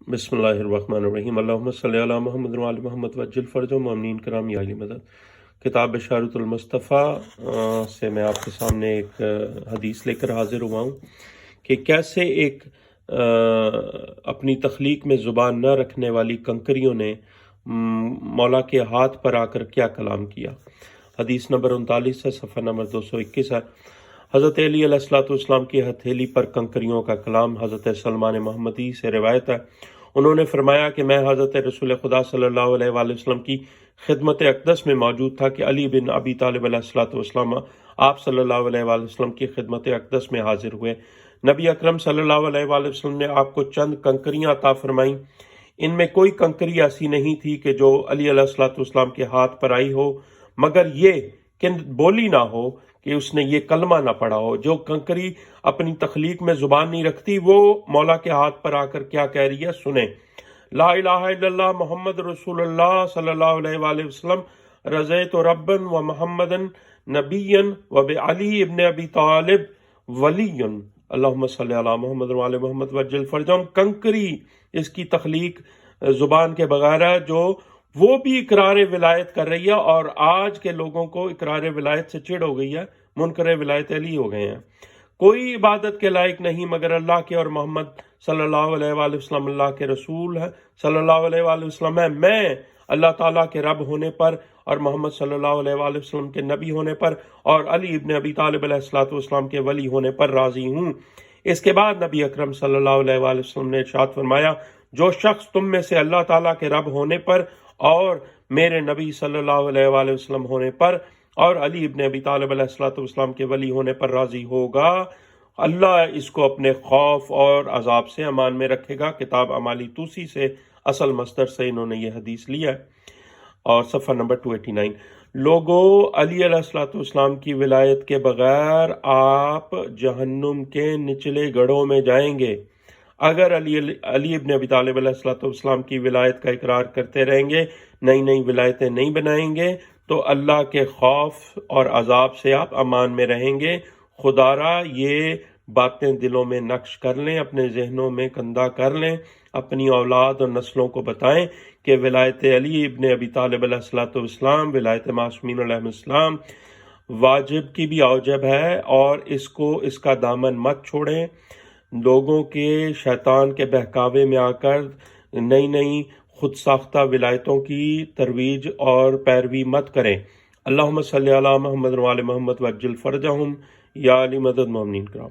बिस्मिल्लाहिर्रहमानिर्रहीम। अल्लाहुम्मा सल्ली अला मुहम्मद व आलि मुहम्मद वज्जिल फरजो मुअमिनीन किराम या अली मदद। किताब बशारतुल मुस्तफ़ा से मैं आपके सामने एक हदीस लेकर हाजिर हुआ हूँ कि कैसे एक अपनी तख्लीक में ज़ुबान न रखने वाली कंकरियों ने मौला के हाथ पर आकर क्या कलाम किया। हदीस नंबर 39 है, सफ़ा नंबर 221 है। हज़रत अली अलैहिस्सलाम की हथेली पर कंकरियों का कलाम। हज़रत सलमान महमदी से रिवायत है, उन्होंने फरमाया कि मैं हज़रत रसूल खुदा सल्लल्लाहु अलैहि वसल्लम की खिदमत अक़दस में मौजूद था कि अली बिन अबी तालिब अलैहिस्सलाम आप सल्लल्लाहु अलैहि वसल्लम की खिदमत अक़दस में हाजिर हुए। नबी अकरम सल्लल्लाहु अलैहि वसल्लम ने आपको चंद कंकरियाँ अता फरमाईं। इनमें कोई कंकरी ऐसी नहीं थी कि जो अली अलैहिस्सलाम के हाथ पर आई हो मगर ये कि बोली ना हो कि उसने ये कलमा ना पढ़ा हो। जो कंकरी अपनी तख्लीक में ज़ुबान नहीं रखती वो मौला के हाथ पर आकर क्या कह रही है, सुने। ला इलाहा इल्लल्लाह मुहम्मद रसूलुल्लाह सल्लल्लाहु अलैहि वसल्लम रज़ैतु रब्बन व मुहम्मदन नबिय्यन व बि अली इब्न अबी तालिब वलिय्यन अल्लाहुम्मा सल्ली अला मुहम्मद व आलि मुहम्मद वज्जिल फरजम। कंकरी इसकी तख्लीक ज़ुबान के बगैर है, जो वो भी इकरार विलायत कर रही है और आज के लोगों को इकरार विलायत से चिढ़ हो गई है, मुनकर विलायत अली हो गए हैं। कोई इबादत के लायक नहीं मगर अल्लाह के और मोहम्मद सल्लल्लाहु अलैहि वसल्लम अल्लाह के रसूल है, सल्लल्लाहु अलैहि वसल्लम है। मैं अल्लाह ताला के रब होने पर और मोहम्मद सल्लल्लाहु अलैहि वसल्लम के नबी होने पर और अली इब्न अबी तालिब अलैहिस्सलाम के वली होने पर राज़ी हूँ। इसके बाद नबी अकरम सल्लल्लाहु अलैहि वसल्लम ने इरशाद फरमाया, जो शख्स तुम में से अल्लाह ताला के रब होने पर और मेरे नबी सल्लल्लाहु अलैहि वसल्लम होने पर और अली इब्न अबी तालिब अलैहिस्सलाम के वली होने पर राजी होगा, अल्लाह इसको अपने खौफ और अजाब से अमान में रखेगा। किताब अमाली तूसी से असल मस्दर से इन्होंने ये हदीस लिया है और सफ़ा नंबर 289। लोगों, अली अलैहिस्सलाम की विलायत के बगैर आप जहन्नुम के निचले गढ़ों में जाएंगे। अगर अली इब्न अबी तालिब अलैहिस्सलाम की विलायत का इकरार करते रहेंगे, नई नई विलायतें नहीं बनाएंगे, तो अल्लाह के खौफ और अजाब से आप अमान में रहेंगे। खुदारा ये बातें दिलों में नक्श कर लें, अपने जहनों में कंधा कर लें, अपनी औलाद और नस्लों को बताएं कि विलायत अली इब्न अबी तालिब अलैहिस्सलाम, विलायत मासूमीन अलैहिस्सलाम वाजिब की भी औजब है और इसका दामन मत छोड़ें। लोगों के शैतान के बहकावे में आकर नई नई खुद साख्ता विलायतों की तरवीज और पैरवी मत करें। अल्लाहुम्मा सल्ली अला मुहम्मद व आलि मुहम्मद वज्जिल फरजहुम या अली मदद मोमिनीन कराम।